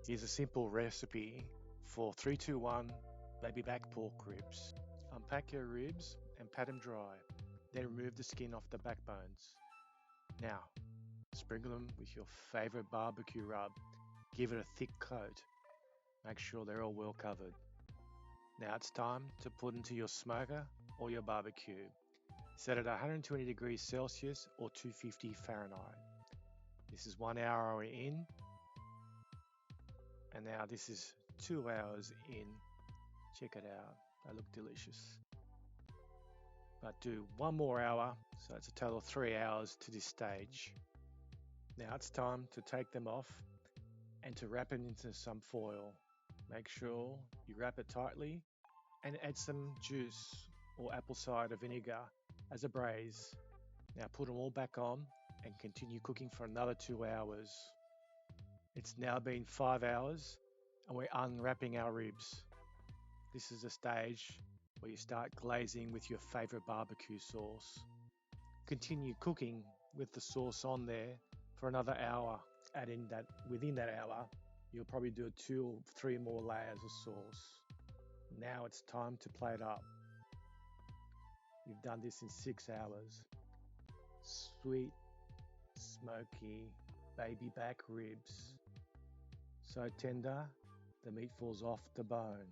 Here's a simple recipe for 3-2-1 baby back pork ribs. Unpack your ribs and pat them dry. Then remove the skin off the backbones. Now, sprinkle them with your favorite barbecue rub. Give it a thick coat. Make sure they're all well covered. Now it's time to put into your smoker or your barbecue. Set it at 120 degrees Celsius or 250 Fahrenheit. This is 1 hour in, and now this is 2 hours in. Check it out, they look delicious. But do 1 more hour, so it's a total of 3 hours to this stage. Now it's time to take them off and to wrap it into some foil. Make sure you wrap it tightly and add some juice or apple cider vinegar as a braise. Now put them all back on and continue cooking for another 2 hours. It's now been 5 hours and we're unwrapping our ribs. This is a stage where you start glazing with your favorite barbecue sauce. Continue cooking with the sauce on there for another hour. Within that hour, you'll probably do 2 or 3 more layers of sauce. Now it's time to plate up. You've done this in 6 hours. Sweet, smoky, baby back ribs. So tender, the meat falls off the bone.